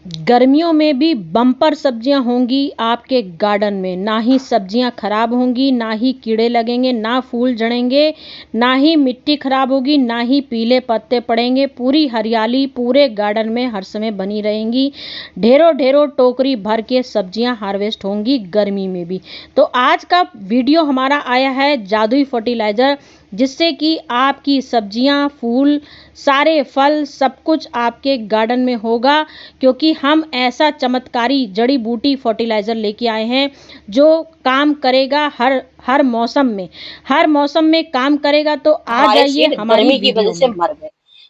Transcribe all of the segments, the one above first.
गर्मियों में भी बम्पर सब्जियां होंगी आपके गार्डन में। ना ही सब्जियां खराब होंगी, ना ही कीड़े लगेंगे, ना फूल झड़ेंगे, ना ही मिट्टी खराब होगी, ना ही पीले पत्ते पड़ेंगे। पूरी हरियाली पूरे गार्डन में हर समय बनी रहेंगी। ढेरों ढेरों टोकरी भर के सब्जियां हार्वेस्ट होंगी गर्मी में भी। तो आज का वीडियो हमारा आया है जादुई फर्टिलाइज़र, जिससे कि आपकी सब्जियां, फूल, सारे फल सब कुछ आपके गार्डन में होगा। क्योंकि हम ऐसा चमत्कारी जड़ी बूटी फर्टिलाइज़र लेके आए हैं जो काम करेगा हर मौसम में काम करेगा। तो आ जाइए हमारी गर्मी की वजह से मर गए।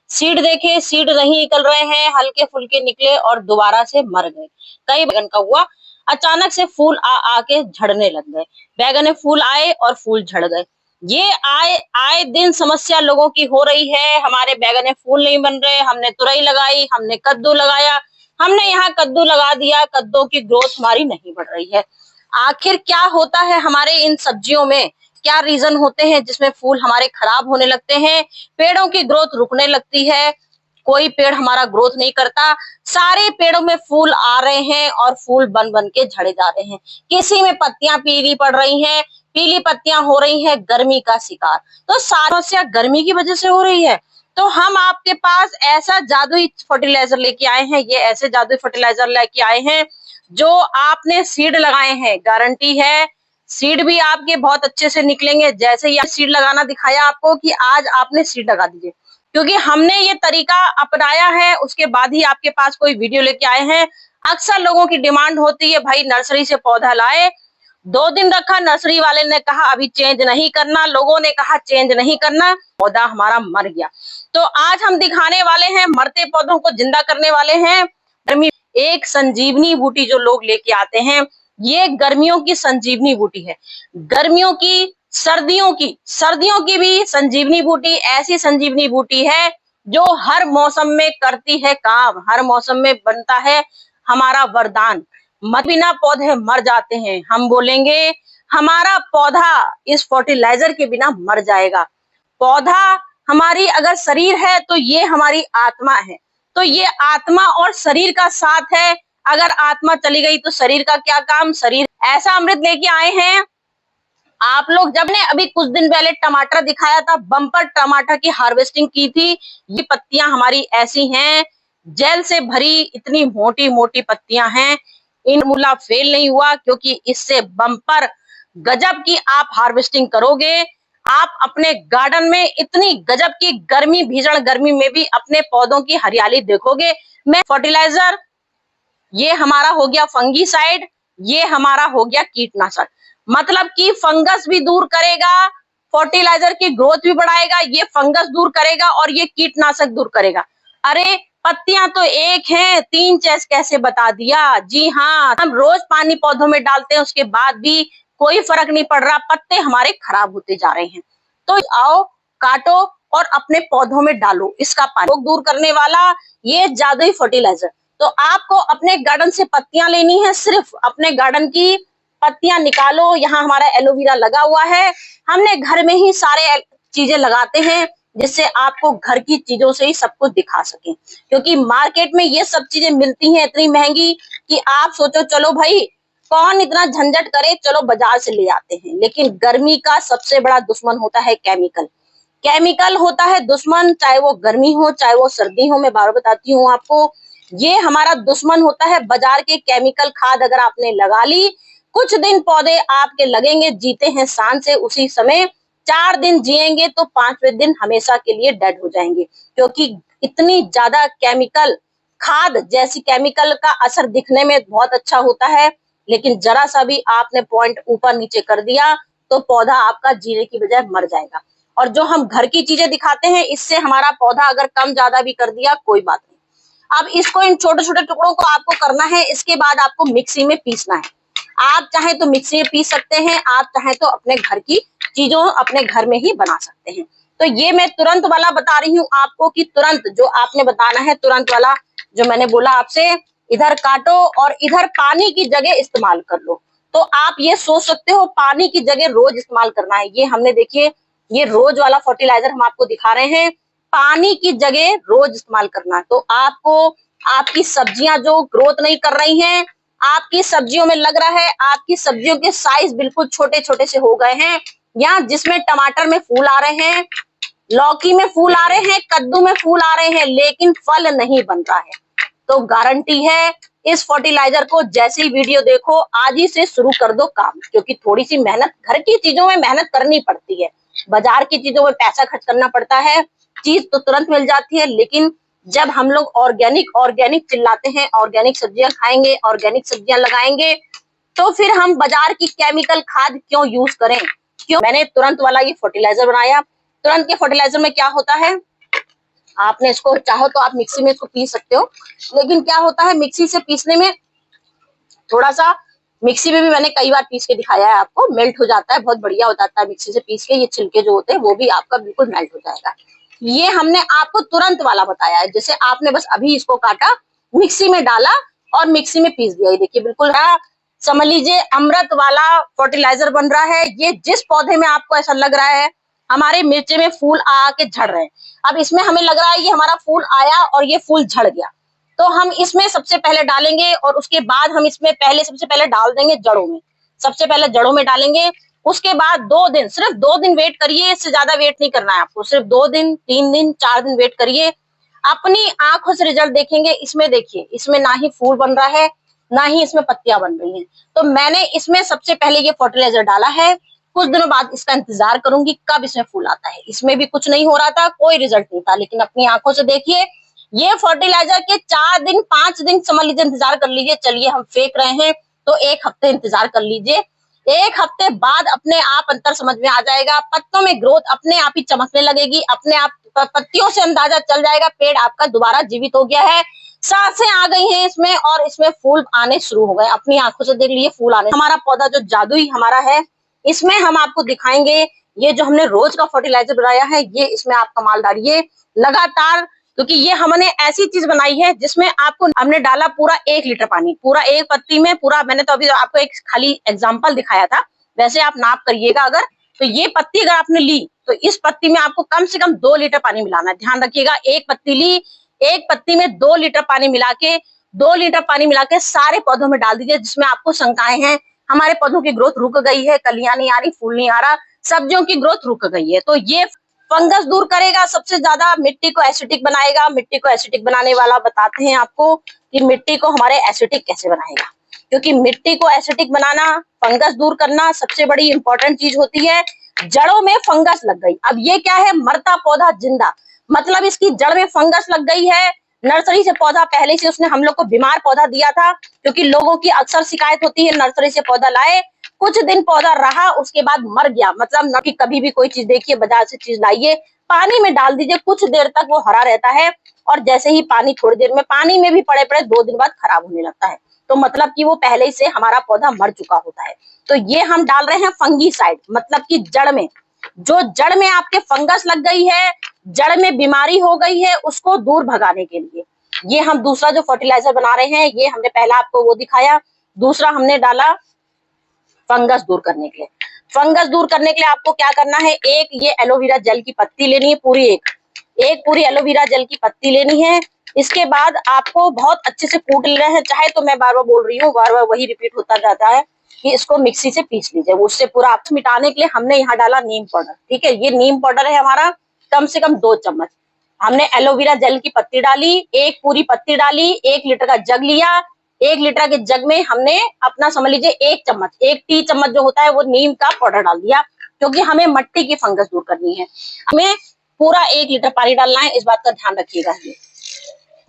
सीड देखे, सीड नहीं निकल रहे हैं, हल्के फुल्के निकले और दोबारा से मर गए। कई बैगन का हुआ, अचानक से फूल आके झड़ने लग गए। बैगन में फूल आए और फूल झड़ गए। ये आए आए दिन समस्या लोगों की हो रही है। हमारे बैगन में फूल नहीं बन रहे, हमने तुरई लगाई, हमने कद्दू लगाया, हमने यहाँ कद्दू लगा दिया, कद्दू की ग्रोथ हमारी नहीं बढ़ रही है। आखिर क्या होता है हमारे इन सब्जियों में? क्या रीजन होते हैं जिसमें फूल हमारे खराब होने लगते हैं, पेड़ों की ग्रोथ रुकने लगती है, कोई पेड़ हमारा ग्रोथ नहीं करता, सारे पेड़ों में फूल आ रहे हैं और फूल बन बन के झड़े जा रहे हैं। किसी में पत्तियां पीली पड़ रही हैं, पीली पत्तियां हो रही हैं गर्मी का शिकार। तो सारी समस्या गर्मी की वजह से हो रही है। तो हम आपके पास ऐसा जादुई फर्टिलाइजर लेके आए हैं, ये ऐसे जादुई फर्टिलाइजर लेके आए हैं जो आपने सीड लगाए हैं, गारंटी है सीड भी आपके बहुत अच्छे से निकलेंगे। जैसे ही सीड लगाना दिखाया आपको कि आज आपने सीड लगा दीजिए, क्योंकि हमने ये तरीका अपनाया है, उसके बाद ही आपके पास कोई वीडियो लेके आए हैं। अक्सर लोगों की डिमांड होती है भाई नर्सरी से पौधा लाए, 2 दिन रखा, नर्सरी वाले ने कहा अभी चेंज नहीं करना, लोगों ने कहा चेंज नहीं करना, पौधा हमारा मर गया। तो आज हम दिखाने वाले हैं, मरते पौधों को जिंदा करने वाले हैं। गर्मी एक संजीवनी बूटी जो लोग लेके आते हैं, ये गर्मियों की संजीवनी बूटी है। गर्मियों की, सर्दियों की भी संजीवनी बूटी, ऐसी संजीवनी बूटी है जो हर मौसम में करती है काम, हर मौसम में बनता है हमारा वरदान। मत बिना पौधे मर जाते हैं, हम बोलेंगे हमारा पौधा इस फर्टिलाइजर के बिना मर जाएगा। पौधा हमारी अगर शरीर है तो ये हमारी आत्मा है, तो ये आत्मा और शरीर का साथ है। अगर आत्मा चली गई तो शरीर का क्या काम? शरीर ऐसा अमृत लेके आए हैं आप लोग। जब ने अभी कुछ दिन पहले टमाटर दिखाया था, बम्पर टमाटर की हार्वेस्टिंग की थी। ये पत्तियां हमारी ऐसी हैं, जेल से भरी इतनी मोटी मोटी पत्तियां हैं। इन मूला फेल नहीं हुआ, क्योंकि इससे बम्पर गजब की आप हार्वेस्टिंग करोगे। आप अपने गार्डन में इतनी गजब की गर्मी, भीषण गर्मी में भी अपने पौधों की हरियाली देखोगे। मैं फर्टिलाइजर, ये हमारा हो गया फंगीसाइड, ये हमारा हो गया कीटनाशक। मतलब कि फंगस भी दूर करेगा, फर्टिलाइजर की ग्रोथ भी बढ़ाएगा, ये फंगस दूर करेगा और ये कीटनाशक दूर करेगा। अरे पत्तियां तो एक हैं, 3 चेस कैसे बता दिया? जी हाँ, हम रोज पानी पौधों में डालते हैं, उसके बाद भी कोई फर्क नहीं पड़ रहा, पत्ते हमारे खराब होते जा रहे हैं। तो आओ, काटो और अपने पौधों में डालो इसका पानी दूर करने वाला ये जादुई फर्टिलाइजर। तो आपको अपने गार्डन से पत्तियां लेनी है, सिर्फ अपने गार्डन की पत्तियां निकालो। यहाँ हमारा एलोवेरा लगा हुआ है, हमने घर में ही सारे चीजें लगाते हैं जिससे आपको घर की चीजों से ही सब कुछ दिखा सके। क्योंकि मार्केट में ये सब चीजें मिलती हैं इतनी महंगी कि आप सोचो चलो भाई कौन इतना झंझट करे, चलो बाजार से ले आते हैं। लेकिन गर्मी का सबसे बड़ा दुश्मन होता है केमिकल। केमिकल होता है दुश्मन, चाहे वो गर्मी हो चाहे वो सर्दी हो। मैं बार बताती हूँ आपको, ये हमारा दुश्मन होता है। बाजार के केमिकल खाद अगर आपने लगा ली, कुछ दिन पौधे आपके लगेंगे, जीते हैं शान से उसी समय, 4 दिन जिएंगे तो 5वें दिन हमेशा के लिए डेड हो जाएंगे। क्योंकि इतनी ज्यादा केमिकल खाद जैसी केमिकल का असर दिखने में बहुत अच्छा होता है, लेकिन जरा सा भी आपने पॉइंट ऊपर नीचे कर दिया तो पौधा आपका जीने की बजाय मर जाएगा। और जो हम घर की चीजें दिखाते हैं, इससे हमारा पौधा अगर कम ज्यादा भी कर दिया कोई बात नहीं। अब इसको इन छोटे छोटे टुकड़ों को आपको करना है, इसके बाद आपको मिक्सी में पीसना है। आप चाहे तो मिक्सी में पीस सकते हैं, आप चाहे तो अपने घर की चीजों अपने घर में ही बना सकते हैं। तो ये मैं तुरंत वाला बता रही हूँ आपको कि तुरंत जो आपने बताना है, तुरंत वाला जो मैंने बोला आपसे, इधर काटो और इधर पानी की जगह इस्तेमाल कर लो। तो आप ये सोच सकते हो पानी की जगह रोज इस्तेमाल करना है। ये हमने देखिए, ये रोज वाला फर्टिलाइजर हम आपको दिखा रहे हैं, पानी की जगह रोज इस्तेमाल करना है। तो आपको आपकी सब्जियां जो ग्रोथ नहीं कर रही हैं, आपकी सब्जियों में लग रहा है आपकी सब्जियों के साइज बिल्कुल छोटे छोटे से हो गए हैं, या जिसमें टमाटर में फूल आ रहे हैं, लौकी में फूल आ रहे हैं, कद्दू में फूल आ रहे हैं, लेकिन फल नहीं बन रहा है, तो गारंटी है इस फर्टिलाइजर को जैसे ही वीडियो देखो आज ही से शुरू कर दो काम, क्योंकि थोड़ी सी मेहनत, घर की चीजों में मेहनत करनी पड़ती है, बाजार की चीजों में पैसा खर्च करना पड़ता है, चीज तो तुरंत मिल जाती है, लेकिन जब हम लोग ऑर्गेनिक ऑर्गेनिक चिल्लाते हैं, ऑर्गेनिक सब्जियां खाएंगे, ऑर्गेनिक सब्जियां लगाएंगे, तो फिर हम बाजार की केमिकल खाद क्यों यूज करें? क्यों? मैंने तुरंत वाला ये फर्टिलाइजर बनाया। तुरंत के फर्टिलाइजर में क्या होता है, आपने इसको चाहो तो आप मिक्सी में इसको पीस सकते हो, लेकिन क्या होता है मिक्सी से पीसने में थोड़ा सा, मिक्सी में भी मैंने कई बार पीस के दिखाया है आपको, मेल्ट हो जाता है, बहुत बढ़िया हो जाता है मिक्सी से पीस के, ये छिलके जो होते हैं वो भी आपका बिल्कुल मेल्ट हो जाएगा। ये हमने आपको तुरंत वाला बताया है, जैसे आपने बस अभी इसको काटा, मिक्सी में डाला और मिक्सी में पीस दिया, ये देखिए बिल्कुल समझ लीजिए अमृत वाला फर्टिलाइजर बन रहा है। ये जिस पौधे में आपको ऐसा लग रहा है हमारे मिर्चे में फूल आके झड़ रहे हैं, अब इसमें हमें लग रहा है ये हमारा फूल आया और ये फूल झड़ गया, तो हम इसमें सबसे पहले डालेंगे और उसके बाद हम इसमें सबसे पहले डाल देंगे जड़ों में, सबसे पहले जड़ों में डालेंगे, उसके बाद 2 दिन, सिर्फ 2 दिन वेट करिए, इससे ज्यादा वेट नहीं करना है आपको, सिर्फ 2 दिन 3 दिन 4 दिन वेट करिए, अपनी आंखों से रिजल्ट देखेंगे। इसमें देखिए, इसमें ना ही फूल बन रहा है ना ही इसमें पत्तियां बन रही हैं, तो मैंने इसमें सबसे पहले ये फर्टिलाइजर डाला है, कुछ दिनों बाद इसका इंतजार करूंगी कब इसमें फूल आता है। इसमें भी कुछ नहीं हो रहा था, कोई रिजल्ट नहीं था, लेकिन अपनी आंखों से देखिए, ये फर्टिलाइजर के 4 दिन 5 दिन समझ लीजिए इंतजार कर लीजिए, चलिए हम फेंक रहे हैं तो 1 हफ्ते इंतजार कर लीजिए, 1 हफ्ते बाद अपने आप अंतर समझ में आ जाएगा, पत्तों में ग्रोथ अपने आप ही चमकने लगेगी, अपने आप पत्तियों से अंदाजा चल जाएगा पेड़ आपका दोबारा जीवित हो गया है, सांसें आ गई हैं इसमें और इसमें फूल आने शुरू हो गए, अपनी आंखों से देख लीजिए फूल आने। हमारा पौधा जो जादुई हमारा है, इसमें हम आपको दिखाएंगे, ये जो हमने रोज का फर्टिलाइजर बनाया है, ये इसमें आप कमाल डालिए लगातार, क्योंकि ये हमने ऐसी चीज बनाई है जिसमें आपको, हमने डाला पूरा 1 लीटर पानी, पूरा एक पत्ती में पूरा, मैंने तो अभी आपको एक खाली एग्जांपल दिखाया था, वैसे आप नाप करिएगा अगर, तो ये पत्ती अगर आपने ली तो इस पत्ती में आपको कम से कम 2 लीटर पानी मिलाना है, ध्यान रखिएगा, एक पत्ती ली, एक पत्ती में 2 लीटर पानी मिला के, 2 लीटर पानी मिला के सारे पौधों में डाल दीजिए, जिसमें आपको शंकाएं हैं हमारे पौधों की ग्रोथ रुक गई है, कलियां नहीं आ रही, फूल नहीं आ रहा, सब्जियों की ग्रोथ रुक गई है, तो ये फंगस दूर करेगा, सबसे ज्यादा मिट्टी को एसिडिक बनाएगा। मिट्टी को एसिडिक बनाने वाला बताते हैं आपको कि मिट्टी को हमारे एसिडिक कैसे बनाएगा, क्योंकि मिट्टी को एसिडिक बनाना, फंगस दूर करना सबसे बड़ी इंपॉर्टेंट चीज होती है। जड़ों में फंगस लग गई, अब ये क्या है, मरता पौधा जिंदा, मतलब इसकी जड़ में फंगस लग गई है, नर्सरी से पौधा पहले से उसने हम लोग को बीमार पौधा दिया था, क्योंकि लोगों की अक्सर शिकायत होती है नर्सरी से पौधा लाए, कुछ दिन पौधा रहा उसके बाद मर गया, मतलब न कि कभी भी कोई चीज देखिए बाजार से चीज लाइए, पानी में डाल दीजिए, कुछ देर तक वो हरा रहता है, और जैसे ही पानी, थोड़ी देर में पानी में भी पड़े पड़े 2 दिन बाद खराब होने लगता है, तो मतलब कि वो पहले ही से हमारा पौधा मर चुका होता है। तो ये हम डाल रहे हैं फंगीसाइड, मतलब कि जड़ में, जो जड़ में आपके फंगस लग गई है, जड़ में बीमारी हो गई है, उसको दूर भगाने के लिए ये हम दूसरा जो फर्टिलाइजर बना रहे हैं, ये हमने पहला आपको वो दिखाया, दूसरा हमने डाला फंगस दूर करने के लिए। फंगस दूर करने के लिए आपको क्या करना है, एक ये एलोवेरा जेल की पत्ती लेनी है, पूरी एक पूरी एलोवेरा जेल की पत्ती लेनी है, इसके बाद आपको बहुत अच्छे से कूट लेना है, चाहे तो मैं बार बार बोल रही हूँ, बार बार वही रिपीट होता जाता है कि इसको मिक्सी से पीस लीजिए, उससे पूरा आप मिटाने के लिए हमने यहाँ डाला नीम पाउडर, ठीक है, ये नीम पाउडर है हमारा, कम से कम 2 चम्मच, हमने एलोवेरा जेल की पत्ती डाली, एक पूरी पत्ती डाली, 1 लीटर का जग लिया, 1 लीटर के जग में हमने अपना समझ लीजिए 1 चम्मच, 1 टी चम्मच जो होता है वो नीम का पाउडर डाल दिया, क्योंकि हमें मिट्टी की फंगस दूर करनी है। हमें पूरा 1 लीटर पानी डालना है, इस बात का ध्यान रखिएगा।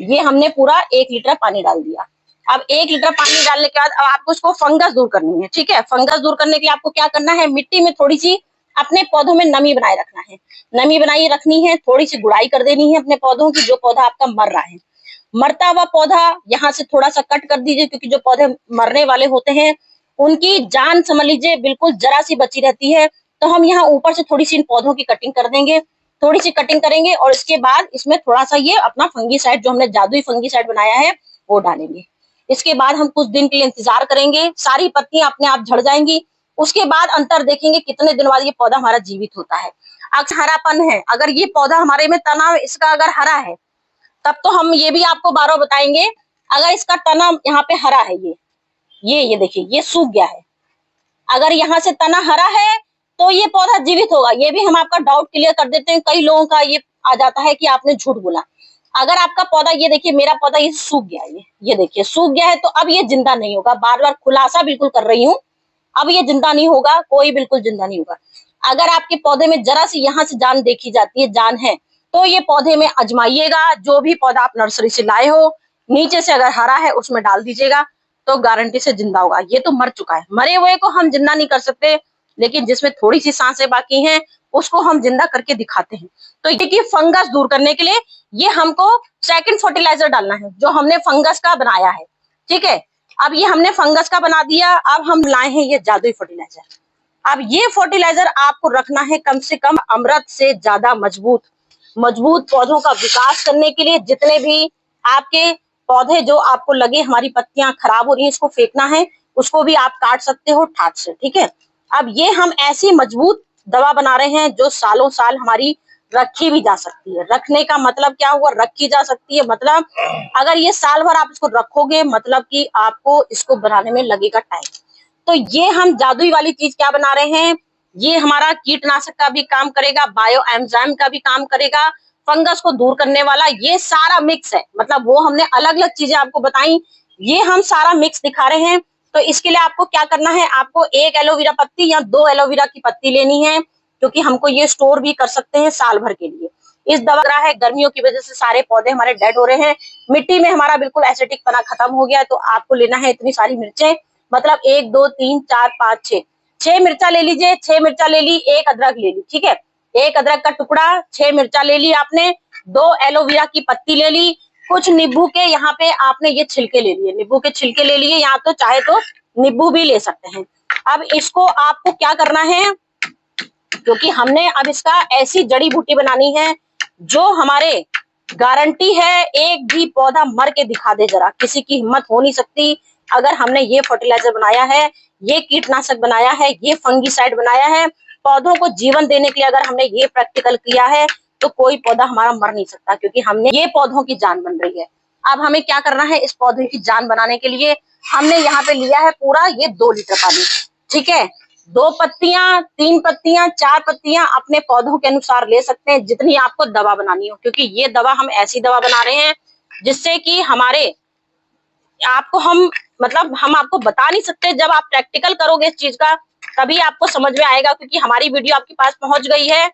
ये हमने पूरा 1 लीटर पानी डाल दिया। अब 1 लीटर पानी डालने के बाद अब आपको इसको फंगस दूर करनी है, ठीक है। फंगस दूर करने के लिए आपको क्या करना है, मिट्टी में थोड़ी सी अपने पौधों में नमी बनाए रखना है, नमी बनाई रखनी है, थोड़ी सी गुड़ाई कर देनी है अपने पौधों की, जो पौधा आपका मर रहा है, मरता हुआ पौधा यहाँ से थोड़ा सा कट कर दीजिए, क्योंकि जो पौधे मरने वाले होते हैं उनकी जान समझ लीजिए बिल्कुल जरा सी बची रहती है, तो हम यहाँ ऊपर से थोड़ी सी इन पौधों की कटिंग कर देंगे, थोड़ी सी कटिंग करेंगे, और इसके बाद इसमें थोड़ा सा ये अपना फंगीसाइड जो हमने जादुई फंगीसाइड बनाया है वो डालेंगे। इसके बाद हम कुछ दिन के लिए इंतजार करेंगे, सारी पत्तियां अपने आप झड़ जाएंगी, उसके बाद अंतर देखेंगे कितने दिन बाद ये पौधा हमारा जीवित होता है। अक्सर हरापन है, अगर ये पौधा हमारे में तना इसका अगर हरा है तब तो हम ये भी आपको बार बार बताएंगे, अगर इसका तना यहाँ पे हरा है, ये देखिए ये सूख गया है, अगर यहाँ से तना हरा है तो ये पौधा जीवित होगा। ये भी हम आपका डाउट क्लियर कर देते हैं, कई लोगों का ये आ जाता है कि आपने झूठ बोला। अगर आपका पौधा, ये देखिए मेरा पौधा ये सूख गया है, ये देखिए सूख गया है, तो अब ये जिंदा नहीं होगा। बार बार खुलासा बिल्कुल कर रही हूँ, अब ये जिंदा नहीं होगा, कोई बिल्कुल जिंदा नहीं होगा। अगर आपके पौधे में जरा सी यहाँ से जान देखी जाती है, जान है, तो ये पौधे में आजमाइएगा। जो भी पौधा आप नर्सरी से लाए हो, नीचे से अगर हरा है उसमें डाल दीजिएगा, तो गारंटी से जिंदा होगा। ये तो मर चुका है, मरे हुए को हम जिंदा नहीं कर सकते, लेकिन जिसमें थोड़ी सी सांसें बाकी हैं उसको हम जिंदा करके दिखाते हैं। तो ये कि फंगस दूर करने के लिए ये हमको सेकंड फर्टिलाइजर डालना है, जो हमने फंगस का बनाया है। ठीक है, अब ये हमने फंगस का बना दिया, अब हम लाए हैं ये जादुई फर्टिलाइजर। अब ये फर्टिलाइजर आपको रखना है कम से कम अमृत से ज्यादा मजबूत पौधों का विकास करने के लिए। जितने भी आपके पौधे जो आपको लगे हमारी पत्तियां खराब हो रही हैं, इसको फेंकना है, उसको भी आप काट सकते हो ठाट से। ठीक है, अब ये हम ऐसी मजबूत दवा बना रहे हैं जो सालों साल हमारी रखी भी जा सकती है। रखने का मतलब क्या हुआ, रखी जा सकती है मतलब अगर ये साल भर आप इसको रखोगे, मतलब कि आपको इसको बनाने में लगेगा टाइम। तो ये हम जादुई वाली चीज क्या बना रहे हैं, ये हमारा कीटनाशक का भी काम करेगा, बायो एंजाइम का भी काम करेगा, फंगस को दूर करने वाला, ये सारा मिक्स है। मतलब वो हमने अलग अलग चीजें आपको बताई, ये हम सारा मिक्स दिखा रहे हैं। तो इसके लिए आपको क्या करना है, आपको एक एलोवेरा पत्ती या 2 एलोवेरा की पत्ती लेनी है, क्योंकि हमको ये स्टोर भी कर सकते हैं साल भर के लिए। इस दवा है, गर्मियों की वजह से सारे पौधे हमारे डेड हो रहे हैं, मिट्टी में हमारा बिल्कुल एसिडिक पना खत्म हो गया, तो आपको लेना है इतनी सारी मिर्चें, मतलब 1 2 3 4 5 6 6 मिर्चा ले लीजिए। 6 मिर्चा ले ली, 1 अदरक ले ली। ठीक है, 1 अदरक का टुकड़ा, 6 मिर्चा ले ली आपने, 2 एलोवेरा की पत्ती ले ली, कुछ नींबू के यहाँ पे आपने ये छिलके ले लिए, नींबू के छिलके ले लिए, यहाँ तो चाहे तो नींबू भी ले सकते हैं। अब इसको आपको क्या करना है, क्योंकि हमने अब इसका ऐसी जड़ी बूटी बनानी है जो हमारे गारंटी है एक भी पौधा मर के दिखा दे, जरा किसी की हिम्मत हो नहीं सकती। अगर हमने ये फर्टिलाइजर बनाया है, ये कीटनाशक बनाया है, ये फंगीसाइड बनाया है, पौधों को जीवन देने के लिए अगर हमने ये प्रैक्टिकल किया है, तो कोई पौधा हमारा मर नहीं सकता, क्योंकि हमने ये पौधों की जान बन रही है। अब हमें क्या करना है, इस पौधे की जान बनाने के लिए हमने यहाँ पे लिया है पूरा ये 2 लीटर पानी। ठीक है, 2 पत्तियां, 3 पत्तियां, 4 पत्तियां अपने पौधों के अनुसार ले सकते हैं, जितनी आपको दवा बनानी हो, क्योंकि ये दवा हम ऐसी दवा बना रहे हैं जिससे कि हमारे आपको हम आपको बता नहीं सकते। जब आप प्रैक्टिकल करोगे इस चीज का, तभी आपको समझ में आएगा, क्योंकि हमारी वीडियो आपके पास पहुंच गई है।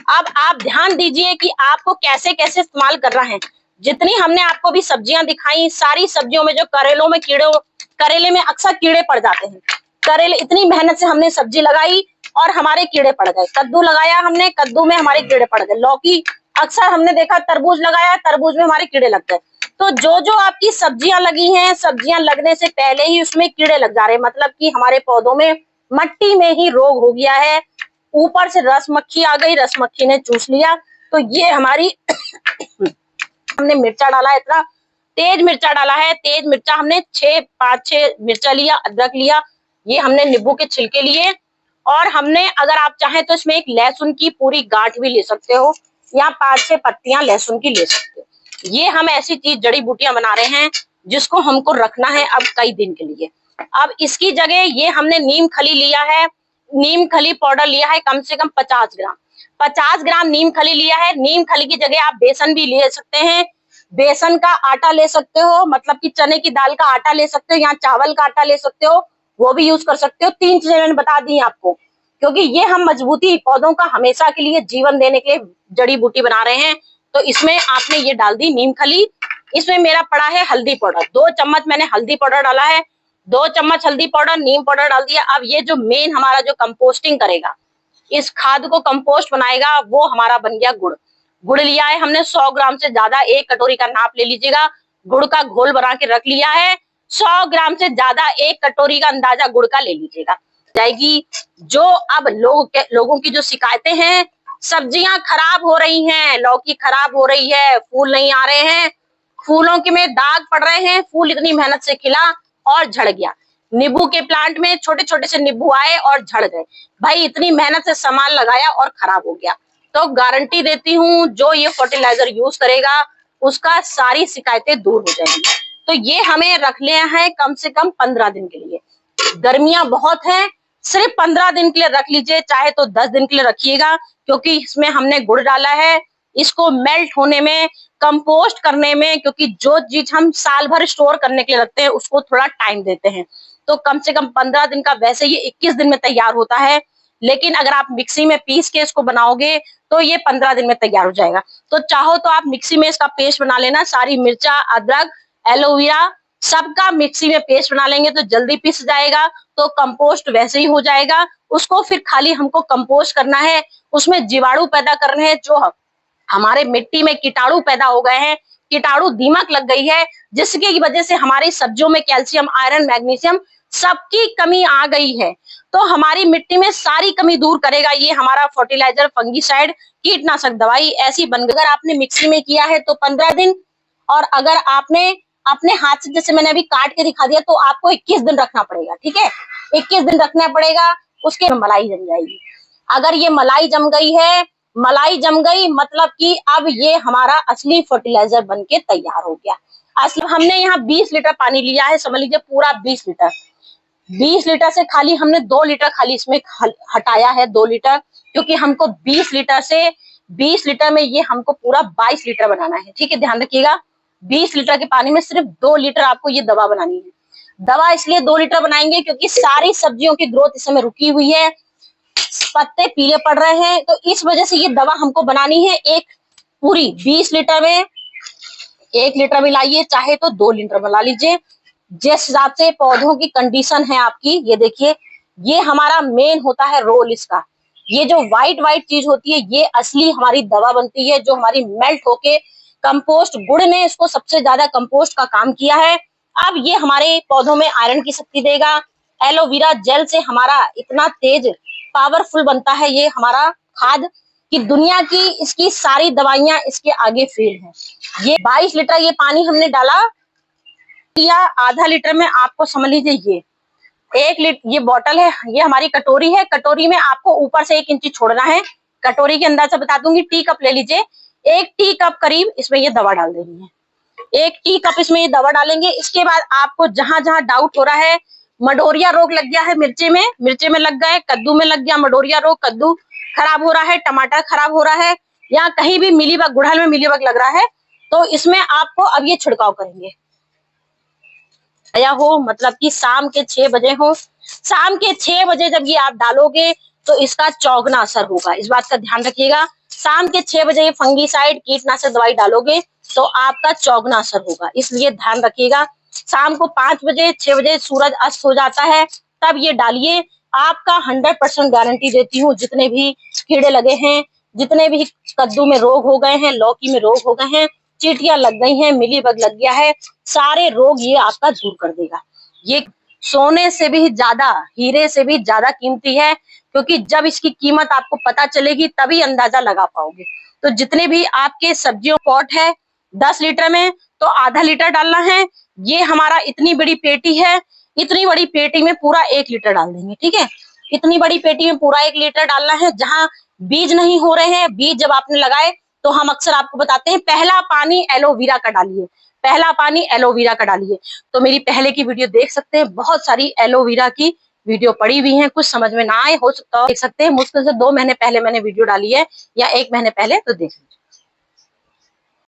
अब आप ध्यान दीजिए कि आपको कैसे कैसे इस्तेमाल करना है। जितनी हमने आपको भी सब्जियां दिखाई, सारी सब्जियों में जो करेले में अक्सर कीड़े पड़ जाते हैं। करेले, इतनी मेहनत से हमने सब्जी लगाई और हमारे कीड़े पड़ गए। कद्दू लगाया हमने, कद्दू में हमारे कीड़े पड़ गए। लौकी, अक्सर हमने देखा तरबूज लगाया, तरबूज में हमारे कीड़े लग गए। तो जो जो आपकी सब्जियां लगी हैं, सब्जियां लगने से पहले ही उसमें कीड़े लग जा रहे हैं, मतलब कि हमारे पौधों में मट्टी में ही रोग हो गया है। ऊपर से रस मक्खी आ गई, रस मक्खी ने चूस लिया। तो ये हमारी हमने मिर्चा डाला है, इतना तेज मिर्चा डाला है, तेज मिर्चा हमने 5-6 मिर्चा लिया, अदरक लिया, ये हमने नींबू के छिलके लिए, और हमने अगर आप चाहें तो इसमें एक लहसुन की पूरी गांठ भी ले सकते हो, या 5-6 पत्तियां लहसुन की ले सकते हो। ये हम ऐसी चीज जड़ी बूटियां बना रहे हैं जिसको हमको रखना है अब कई दिन के लिए। अब इसकी जगह ये हमने नीम खली लिया है, नीम खली पाउडर लिया है कम से कम 50 ग्राम। 50 ग्राम नीम खली लिया है। नीम खली की जगह आप बेसन भी ले सकते हैं, बेसन का आटा ले सकते हो, मतलब कि चने की दाल का आटा ले सकते हो, या चावल का आटा ले सकते हो, वो भी यूज कर सकते हो। 3 चीजें मैंने बता दी आपको, क्योंकि ये हम मजबूती पौधों का हमेशा के लिए जीवन देने के लिए जड़ी बूटी बना रहे हैं। तो इसमें आपने ये डाल दी नीम खली। इसमें मेरा पड़ा है हल्दी पाउडर, 2 चम्मच मैंने हल्दी पाउडर डाला है, 2 चम्मच हल्दी पाउडर, नीम पाउडर डाल दिया। अब ये जो मेन हमारा जो कंपोस्टिंग करेगा, इस खाद को कंपोस्ट बनाएगा, वो हमारा बन गया गुड़। गुड़ लिया है हमने 100 ग्राम से ज्यादा, 1 कटोरी का नाप ले लीजिएगा। गुड़ का घोल बना के रख लिया है। 100 ग्राम से ज्यादा 1 कटोरी का अंदाजा गुड़ का ले लीजिएगा जाएगी। जो अब लोगों की जो शिकायतें हैं, सब्जियां खराब हो रही हैं, लौकी खराब हो रही है, फूल नहीं आ रहे हैं, फूलों के में दाग पड़ रहे हैं, फूल इतनी मेहनत से खिला और झड़ गया। नींबू के प्लांट में छोटे छोटे से नींबू आए और झड़ गए। भाई इतनी मेहनत से सामान लगाया और खराब हो गया। तो गारंटी देती हूँ, जो ये फर्टिलाइजर यूज करेगा उसका सारी शिकायतें दूर हो जाएंगी। तो ये हमें रख लिया है कम से कम 15 दिन के लिए। गर्मियां बहुत है, सिर्फ 15 दिन के लिए रख लीजिए, चाहे तो 10 दिन के लिए रखिएगा, क्योंकि इसमें हमने गुड़ डाला है। इसको मेल्ट होने में, कंपोस्ट करने में, क्योंकि जो चीज हम साल भर स्टोर करने के लिए रखते हैं उसको थोड़ा टाइम देते हैं, तो कम से कम 15 दिन का, वैसे ये 21 दिन में तैयार होता है, लेकिन अगर आप मिक्सी में पीस के इसको बनाओगे तो ये 15 दिन में तैयार हो जाएगा। तो चाहो तो आप मिक्सी में इसका पेस्ट बना लेना, सारी मिर्चा, अदरक, एलोवेरा सबका मिक्सी में पेस्ट बना लेंगे तो जल्दी पिस जाएगा। तो कंपोस्ट वैसे ही हो जाएगा। उसको फिर खाली हमको कंपोस्ट करना है, उसमें जीवाणु पैदा करने हैं, जो हमारे मिट्टी में कीटाणु पैदा हो गए हैं, कीटाणु दीमक लग गई है, जिसकी वजह से हमारी सब्जियों में कैल्शियम, आयरन, मैग्नीशियम सबकी कमी आ गई है। तो हमारी मिट्टी में सारी कमी दूर करेगा ये हमारा फर्टिलाइजर, फंगीसाइड, कीटनाशक दवाई ऐसी बन गई। अगर आपने मिक्सी में किया है तो 15 दिन, और अगर आपने अपने हाथ से, जैसे मैंने अभी काट के दिखा दिया, तो आपको 21 दिन रखना पड़ेगा। ठीक है, 21 दिन रखना पड़ेगा, उसके मलाई जम जाएगी। अगर ये मलाई जम गई है, मलाई जम गई मतलब कि अब ये हमारा असली फर्टिलाइजर बन के तैयार हो गया। असली हमने यहाँ 20 लीटर पानी लिया है, समझ लीजिए पूरा 20 लीटर। 20 लीटर से खाली हमने 2 लीटर खाली इसमें हटाया है, 2 लीटर, क्योंकि हमको 20 लीटर से 20 लीटर में ये हमको पूरा 22 लीटर बनाना है। ठीक है, ध्यान रखिएगा, 20 लीटर के पानी में सिर्फ 2 लीटर आपको ये दवा बनानी है। दवा इसलिए 2 लीटर बनाएंगे क्योंकि सारी सब्जियों की ग्रोथ इस समय रुकी हुई है, पत्ते पीले पड़ रहे हैं, तो इस वजह से ये दवा हमको बनानी है। एक पूरी 20 लीटर में 1 लीटर मिलाइए, चाहे तो 2 लीटर बना लीजिए, जिस हिसाब से पौधों की कंडीशन है आपकी। ये देखिए, ये हमारा मेन होता है रोल इसका। ये जो व्हाइट व्हाइट चीज होती है ये असली हमारी दवा बनती है, जो हमारी मेल्ट होके कंपोस्ट, गुड़ ने इसको सबसे ज्यादा कंपोस्ट का काम किया है। अब ये हमारे पौधों में आयरन की शक्ति देगा। एलोवेरा जेल से हमारा इतना तेज पावरफुल बनता है ये हमारा खाद, कि दुनिया की इसकी सारी दवाइयां इसके आगे फेल है। ये 22 लीटर ये पानी हमने डाला, या आधा लीटर में आपको समझ लीजिए ये 1 लीटर ये बोतल है, ये हमारी कटोरी है। कटोरी में आपको ऊपर से 1 इंची छोड़ना है। कटोरी के अंदाज से बता दूंगी, टी कप ले लीजिए, 1 टी कप करीब इसमें ये दवा डाल देनी है। 1 टी कप इसमें ये दवा डालेंगे। इसके बाद आपको जहां जहां डाउट हो रहा है, मडोरिया रोग लग गया है मिर्ची में लग गया है, कद्दू में लग गया मडोरिया रोग, कद्दू खराब हो रहा है, टमाटर खराब हो रहा है, या कहीं भी मिलीबग, गुड़हल में मिलीबग लग रहा है, तो इसमें आपको अब ये छिड़काव करेंगे। या हो मतलब कि शाम के 6 बजे हो, शाम के 6 बजे जब ये आप डालोगे तो इसका चौगुना असर होगा। इस बात का ध्यान रखिएगा, शाम के 6 बजे ये फंगीसाइड, कीटनाशक दवाई डालोगे तो आपका चौगुना असर होगा, इसलिए ध्यान रखिएगा। शाम को 5 बजे 6 बजे सूरज अस्त हो जाता है, तब ये डालिए। आपका 100% गारंटी देती हूँ, जितने भी कीड़े लगे हैं, जितने भी कद्दू में रोग हो गए हैं, लौकी में रोग हो गए हैं, चींटियां लग गई हैं, मिलीबग लग गया है, सारे रोग ये आपका दूर कर देगा। ये सोने से भी ज्यादा, हीरे से भी ज्यादा कीमती है, क्योंकि जब इसकी कीमत आपको पता चलेगी तभी अंदाजा लगा पाओगे। तो जितने भी आपके सब्जियों पॉट है 10 लीटर में, तो आधा लीटर डालना है। ये हमारा इतनी बड़ी पेटी है, इतनी बड़ी पेटी में पूरा 1 लीटर डाल देंगे। ठीक है, इतनी बड़ी पेटी में पूरा 1 लीटर डालना है। जहां बीज नहीं हो रहे हैं, बीज जब आपने लगाए तो हम अक्सर आपको बताते हैं पहला पानी एलोवेरा का डालिए, पहला पानी एलोवेरा का डालिए। तो मेरी पहले की वीडियो देख सकते हैं, बहुत सारी एलोवेरा की वीडियो पड़ी हुई है, कुछ समझ में ना आए हो सकता है, देख सकते हैं। मुश्किल से 2 महीने पहले मैंने वीडियो डाली है, या 1 महीने पहले, तो देख लीजिए।